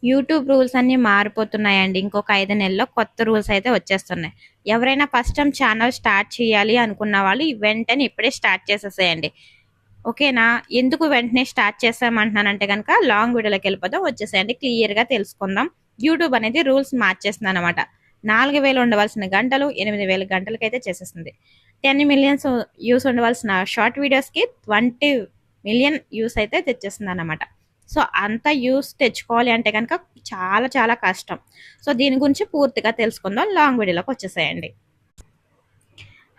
YouTube rules అన్ని మారిపోతున్నాయండి. ఇంకొక 5 నెలల్లో కొత్త రూల్స్ అయితే వచ్చేస్తున్నాయి. ఎవరైనా ఫస్ట్ టైం ఛానల్ స్టార్ట్ చేయాలి అనుకున్న వాళ్ళు వెంటనే ఇప్పుడే స్టార్ట్ చేసేసేయండి. ఓకేనా? ఎందుకు వెంటనే స్టార్ట్ చేసామంటున్నానంటే కనుక లాంగ్ వీడియోలోకి వెళ్ళిపోదాం. వచ్చేసేయండి, క్లియర్గా తెలుసుకుందాం. యూట్యూబ్ అనేది రూల్స్ మార్చేస్తుంది అనమాట. 4000 ఉండవలసిన గంటలు 8000 గంటలకైతే చేసేస్తుంది. 10 మిలియన్స్ వ్యూస్ ఉండవలసిన షార్ట్ వీడియోస్కి 20 మిలియన్ వ్యూస్ అయితే తెచ్చేస్తుంది అనమాట. సో అంత యూస్ తెచ్చుకోవాలి అంటే కనుక చాలా చాలా కష్టం. సో దీని గురించి పూర్తిగా తెలుసుకుందాం. లాంగ్ వీడియోలోకి వచ్చేసేయండి.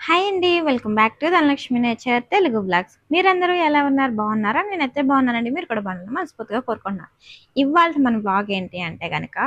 హాయ్ అండి, welcome back to Dhanalakshmi nature Telugu vlogs. మీరందరూ ఎలా ఉన్నారు? బాగున్నారా? నేనైతే బాగున్నానండి. మీరు కూడా బాగున్నారు మనస్ఫూర్తిగా కోరుకుంటున్నాను. ఇవాళ మన బ్లాగ్ ఏంటి అంటే కనుక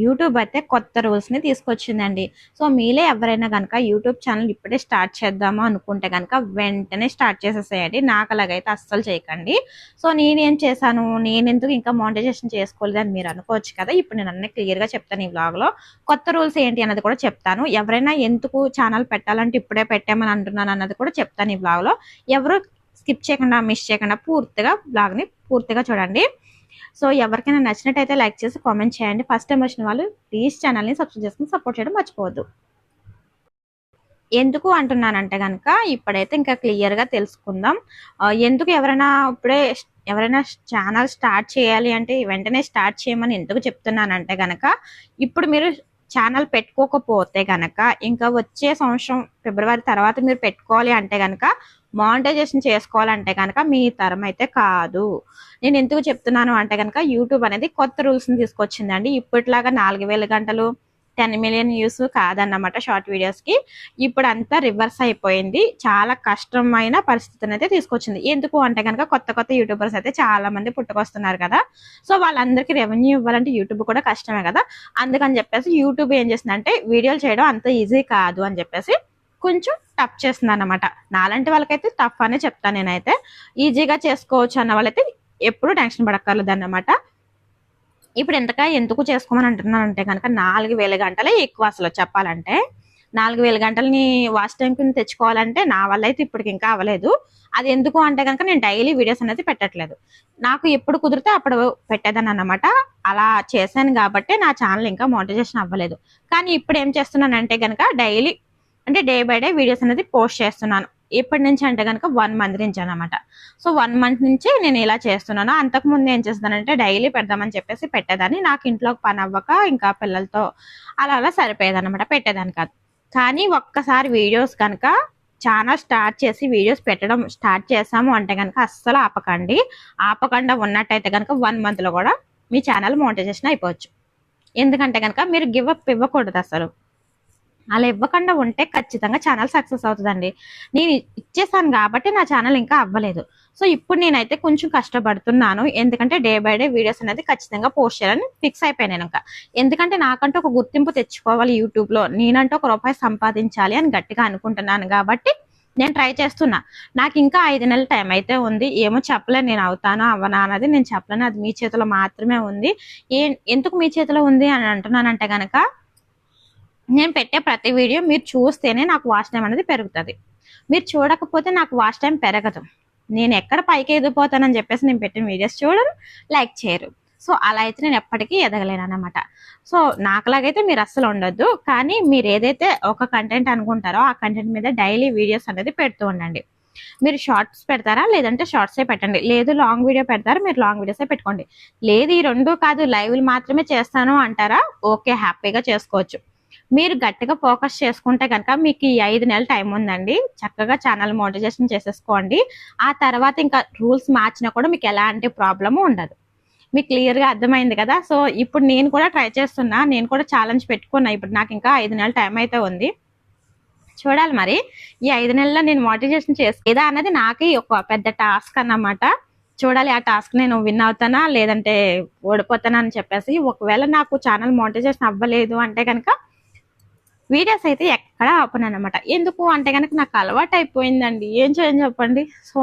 యూట్యూబ్ అయితే కొత్త రూల్స్ని తీసుకొచ్చిందండి. సో మీలో ఎవరైనా కనుక యూట్యూబ్ ఛానల్ ఇప్పుడే స్టార్ట్ చేద్దాము అనుకుంటే కనుక వెంటనే స్టార్ట్ చేసేసేయండి. నాకు అలాగైతే అస్సలు చేయకండి. సో నేనేం చేశాను, నేను ఎందుకు ఇంకా మానిటైజేషన్ చేసుకోలేదు అని మీరు అనుకోవచ్చు కదా. ఇప్పుడు నేను అన్నీ క్లియర్గా చెప్తాను ఈ వ్లాగ్లో. కొత్త రూల్స్ ఏంటి అన్నది కూడా చెప్తాను. ఎవరైనా ఎందుకు ఛానల్ పెట్టాలంటే ఇప్పుడే పెట్టామని అంటున్నాను అన్నది కూడా చెప్తాను ఈ వ్లాగ్లో. ఎవరు స్కిప్ చేయకుండా మిస్ చేయకుండా పూర్తిగా బ్లాగ్ని పూర్తిగా చూడండి. సో ఎవరికైనా నచ్చినట్టయితే లైక్ చేసి కామెంట్ చేయండి. ఫస్ట్ టైం వచ్చిన వాళ్ళు ప్లీజ్ ఛానల్ని సబ్స్క్రైబ్ చేసుకుని సపోర్ట్ చేయడం మర్చిపోవద్దు. ఎందుకు అంటున్నానంటే కనుక ఇప్పుడైతే ఇంకా క్లియర్గా తెలుసుకుందాం. ఎందుకు ఎవరైనా ఛానల్ స్టార్ట్ చేయాలి అంటే వెంటనే స్టార్ట్ చేయమని ఎందుకు చెప్తున్నానంటే కనుక ఇప్పుడు మీరు ఛానల్ పెట్టుకోకపోతే కనుక ఇంకా వచ్చే సంవత్సరం ఫిబ్రవరి తర్వాత మీరు పెట్టుకోవాలి అంటే కనుక మానిటైజేషన్ చేసుకోవాలంటే కనుక మీ తరం అయితే కాదు. నేను ఎందుకు చెప్తున్నాను అంటే కనుక యూట్యూబ్ అనేది కొత్త రూల్స్ని తీసుకొచ్చిందండి. ఇప్పటిలాగా 4000 గంటలు 10 మిలియన్ వ్యూస్ కాదన్నమాట షార్ట్ వీడియోస్కి. ఇప్పుడు అంతా రివర్స్ అయిపోయింది. చాలా కష్టమైన పరిస్థితిని అయితే తీసుకొచ్చింది. ఎందుకు అంటే కనుక కొత్త కొత్త యూట్యూబర్స్ అయితే చాలా మంది పుట్టుకొస్తున్నారు కదా. సో వాళ్ళందరికీ రెవెన్యూ ఇవ్వాలంటే యూట్యూబ్ కూడా కష్టమే కదా. అందుకని చెప్పేసి యూట్యూబ్ ఏం చేసిందంటే వీడియోలు చేయడం అంత ఈజీ కాదు అని చెప్పేసి కొంచెం టఫ్ చేస్తుంది అన్నమాట. నాలాంటి వాళ్ళకైతే టఫ్ అనే చెప్తాను నేనైతే. ఈజీగా చేసుకోవచ్చు అన్న వాళ్ళైతే ఎప్పుడు టెన్షన్ పడక్కర్లేదు అన్నమాట. ఇప్పుడు ఎందుకు చేసుకోమని అంటున్నాను అంటే కనుక 4000 గంటలే ఎక్కువ అసలు చెప్పాలంటే. 4000 గంటలని వాచ్ టైం కింద తెచ్చుకోవాలంటే నా వల్ల అయితే ఇప్పటికి ఇంకా అవ్వలేదు. అది ఎందుకు అంటే కనుక నేను డైలీ వీడియోస్ అనేది పెట్టట్లేదు. నాకు ఎప్పుడు కుదిరితే అప్పుడు పెట్టేదాన్ని అన్నమాట. అలా చేశాను కాబట్టి నా ఛానల్ ఇంకా మానిటైజేషన్ అవ్వలేదు. కానీ ఇప్పుడు ఏం చేస్తున్నానంటే కనుక డైలీ అంటే డే బై డే వీడియోస్ అనేది పోస్ట్ చేస్తున్నాను. ఎప్పటి నుంచి అంటే కనుక 1 మంత్ నుంచి అనమాట. సో 1 మంత్ నుంచి నేను ఇలా చేస్తున్నాను. అంతకుముందు ఏం చేస్తానంటే డైలీ పెడదామని చెప్పేసి పెట్టేదాన్ని. నాకు ఇంట్లో పని అవ్వక ఇంకా పిల్లలతో అలా సరిపోయేది అనమాట, పెట్టేదాన్ని కాదు. కానీ ఒక్కసారి వీడియోస్ కనుక ఛానల్ స్టార్ట్ చేసి వీడియోస్ పెట్టడం స్టార్ట్ చేసాము అంటే కనుక అస్సలు ఆపకుండా ఉన్నట్టయితే కనుక 1 మంత్లో కూడా మీ ఛానల్ మానిటైజేషన్ అయిపోవచ్చు. ఎందుకంటే కనుక మీరు గివ్ అప్ ఇవ్వకూడదు అసలు. అలా ఇవ్వకుండా ఉంటే ఖచ్చితంగా ఛానల్ సక్సెస్ అవుతుందండి. నేను ఇచ్చేసాను కాబట్టి నా ఛానల్ ఇంకా అవ్వలేదు. సో ఇప్పుడు నేనైతే కొంచెం కష్టపడుతున్నాను. ఎందుకంటే డే బై డే వీడియోస్ అనేది ఖచ్చితంగా పోస్ట్ చేయాలని ఫిక్స్ అయిపోయాను ఇంకా. ఎందుకంటే నాకంటూ ఒక గుర్తింపు తెచ్చుకోవాలి యూట్యూబ్లో, నేనంటూ ఒక రూపాయి సంపాదించాలి అని గట్టిగా అనుకుంటున్నాను కాబట్టి నేను ట్రై చేస్తున్నా. నాకు ఇంకా 5 నెలల టైం అయితే ఉంది. ఏమో చెప్పలేను నేను అవుతానో అవ్వనా అన్నది నేను చెప్పలేను. అది మీ చేతిలో మాత్రమే ఉంది. ఎందుకు మీ చేతిలో ఉంది అని అంటున్నానంటే కనుక నేను పెట్టే ప్రతి వీడియో మీరు చూస్తేనే నాకు వాచ్ టైం అనేది పెరుగుతుంది. మీరు చూడకపోతే నాకు వాచ్ టైం పెరగదు. నేను ఎక్కడ పైకి ఎదిగిపోతానని చెప్పేసి నేను పెట్టిన వీడియోస్ చూడరు, లైక్ చేయరు. సో అలా అయితే నేను ఎప్పటికీ ఎదగలేను అనమాట. సో నాకులాగైతే మీరు అస్సలు ఉండొద్దు. కానీ మీరు ఏదైతే ఒక కంటెంట్ అనుకుంటారో ఆ కంటెంట్ మీద డైలీ వీడియోస్ అనేది పెడుతూ ఉండండి. మీరు షార్ట్స్ పెడతారా లేదంటే షార్ట్సే పెట్టండి. లేదు లాంగ్ వీడియో పెడతారా మీరు లాంగ్ వీడియోసే పెట్టుకోండి. లేదు ఈ రెండు కాదు లైవ్లు మాత్రమే చేస్తాను అంటారా, ఓకే హ్యాపీగా చేసుకోవచ్చు. మీరు గట్టిగా ఫోకస్ చేసుకుంటే కనుక మీకు ఈ 5 నెలల టైం ఉందండి. చక్కగా ఛానల్ మానిటైజేషన్ చేసేసుకోండి. ఆ తర్వాత ఇంకా రూల్స్ మార్చినా కూడా మీకు ఎలాంటి ప్రాబ్లము ఉండదు. మీకు క్లియర్గా అర్థమైంది కదా. సో ఇప్పుడు నేను కూడా ట్రై చేస్తున్నా. నేను కూడా ఛాలెంజ్ పెట్టుకున్నా. ఇప్పుడు నాకు ఇంకా 5 నెలల టైం అయితే ఉంది. చూడాలి మరి ఈ 5 నెలల్లో నేను మానిటైజేషన్ చేసేదా అన్నది నాకే ఒక పెద్ద టాస్క్ అన్నమాట. చూడాలి ఆ టాస్క్ నేను విన్ అవుతానా లేదంటే ఓడిపోతానా అని చెప్పేసి. ఒకవేళ నాకు ఛానల్ మానిటైజేషన్ అవ్వలేదు అంటే కనుక వీడియోస్ అయితే ఎక్కడ ఆపను అనమాట. ఎందుకు అంటే కనుక నాకు అలవాటు అయిపోయిందండి. ఏం చేయని చెప్పండి. సో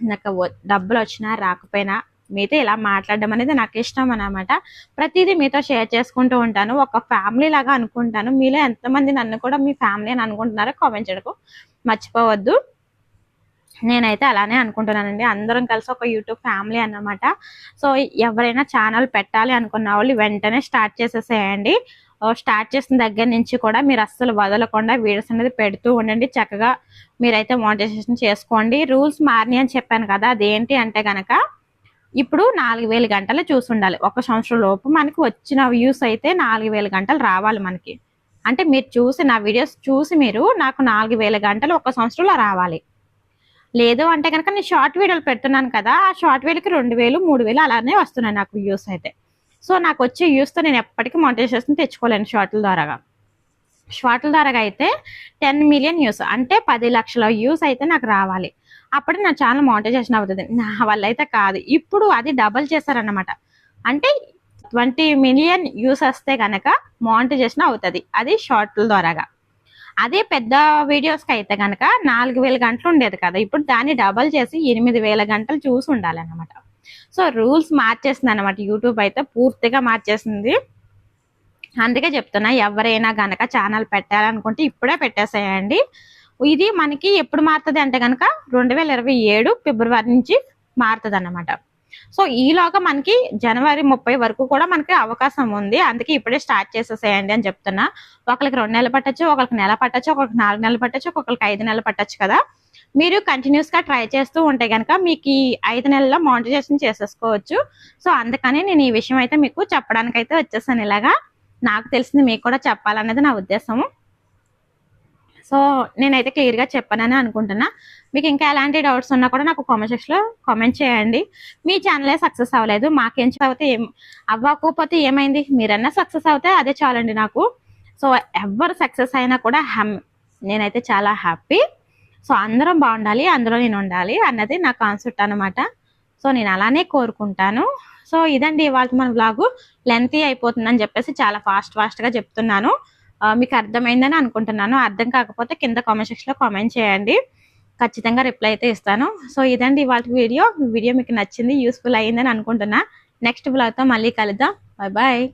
నాకు డబ్బులు వచ్చినా రాకపోయినా మీతో ఇలా మాట్లాడడం అనేది నాకు ఇష్టం అనమాట. ప్రతిదీ మీతో షేర్ చేసుకుంటూ ఉంటాను. ఒక ఫ్యామిలీ లాగా అనుకుంటాను. మీలో ఎంతమంది నన్ను కూడా మీ ఫ్యామిలీ అని అనుకుంటున్నారో కామెంట్ చేయడం మర్చిపోవద్దు. నేనైతే అలానే అనుకుంటున్నానండి. అందరం కలిసి ఒక యూట్యూబ్ ఫ్యామిలీ అన్నమాట. సో ఎవరైనా ఛానల్ పెట్టాలి అనుకున్న వాళ్ళు వెంటనే స్టార్ట్ చేసేసేయండి. స్టార్ట్ చేసిన దగ్గర నుంచి కూడా మీరు అస్సలు వదలకుండా వీడియోస్ అనేది పెడుతూ ఉండండి. చక్కగా మీరైతే మానిటైజేషన్ చేసుకోండి. రూల్స్ మారినాయి అని చెప్పాను కదా, అదేంటి అంటే గనక ఇప్పుడు 4000 గంటలు చూసి ఉండాలి. 1 సంవత్సరం లోపు మనకి వచ్చిన వ్యూస్ అయితే 4000 గంటలు రావాలి మనకి. అంటే మీరు చూసి నా వీడియోస్ చూసి మీరు నాకు 4000 గంటలు 1 సంవత్సరంలో రావాలి. లేదు అంటే కనుక నేను షార్ట్ వీడియోలు పెడుతున్నాను కదా, ఆ షార్ట్ వీడియోకి 2000 3000 అలానే వస్తున్నాయి నాకు వ్యూస్ అయితే. సో నాకు వచ్చే వ్యూస్తో నేను ఎప్పటికీ మానిటైజేషన్ తెచ్చుకోలేను. షార్ట్ల ద్వారాగా అయితే 10 మిలియన్ వ్యూస్ అంటే 10 లక్షల వ్యూస్ అయితే నాకు రావాలి. అప్పుడు నా ఛానల్ మానిటైజేషన్ అవుతుంది. నా వల్ల అయితే కాదు. ఇప్పుడు అది డబల్ చేశారన్నమాట. అంటే 20 మిలియన్ వ్యూస్ వస్తే కనుక మానిటైజేషన్ అవుతుంది, అది షార్ట్ల ద్వారాగా. అదే పెద్ద వీడియోస్కి అయితే కనుక 4000 గంటలు ఉండేది కదా, ఇప్పుడు దాన్ని డబల్ చేసి 8000 గంటలు చూసి ఉండాలన్నమాట. సో రూల్స్ మార్చేసింది అనమాట. యూట్యూబ్ అయితే పూర్తిగా మార్చేసింది. అందుకే చెప్తున్నా, ఎవరైనా గనక ఛానల్ పెట్టాలనుకుంటే ఇప్పుడే పెట్టేసేయండి. ఇది మనకి ఎప్పుడు మారుతుంది అంటే కనుక 2027 ఫిబ్రవరి నుంచి మారుతుంది అన్నమాట. సో ఈలోగా మనకి జనవరి 30 వరకు కూడా మనకి అవకాశం ఉంది. అందుకే ఇప్పుడే స్టార్ట్ చేసేసేయండి అని చెప్తున్నా. ఒకరికి 2 నెలలు పట్టచ్చు, ఒకరికి నెల పట్టచ్చు, ఒకరికి 4 నెలలు పట్టచ్చు, ఒకరికి 5 నెలలు పట్టచ్చు కదా. మీరు కంటిన్యూస్ గా ట్రై చేస్తూ ఉంటే కనుక మీకు ఈ 5 నెలల్లో మానిటైజేషన్ చేసేసుకోవచ్చు. సో అందుకని నేను ఈ విషయం అయితే మీకు చెప్పడానికి అయితే వచ్చేసాను. ఇలాగా నాకు తెలిసింది మీకు కూడా చెప్పాలనేది నా ఉద్దేశము. సో నేనైతే క్లియర్గా చెప్పానని అనుకుంటున్నా. మీకు ఇంకా ఎలాంటి డౌట్స్ ఉన్నా కూడా నాకు కామెంట్ సెక్షన్లో కామెంట్ చేయండి. మీ ఛానలే సక్సెస్ అవ్వలేదు, మాకేం అవుతే అవ్వకపోతే ఏమైంది, మీరన్నా సక్సెస్ అవుతే అదే చాలండి నాకు. సో ఎవరు సక్సెస్ అయినా కూడా నేనైతే చాలా హ్యాపీ. సో అందరం బాగుండాలి, అందులో నేను ఉండాలి అన్నది నా కాన్సెప్ట్ అనమాట. సో నేను అలానే కోరుకుంటాను. సో ఇదండి ఇవాళ మన వ్లాగు. లెంతీ అయిపోతుందని చెప్పేసి చాలా ఫాస్ట్గా చెప్తున్నాను. మీకు అర్థమైందని అనుకుంటున్నాను. అర్థం కాకపోతే కింద కామెంట్ సెక్షన్లో కామెంట్ చేయండి, ఖచ్చితంగా రిప్లై అయితే ఇస్తాను. సో ఇదండి ఇవాళ వీడియో మీకు నచ్చింది, యూస్ఫుల్ అయ్యిందని అనుకుంటున్నా. నెక్స్ట్ వ్లాగ్తో మళ్ళీ కలుద్దాం. Bye bye.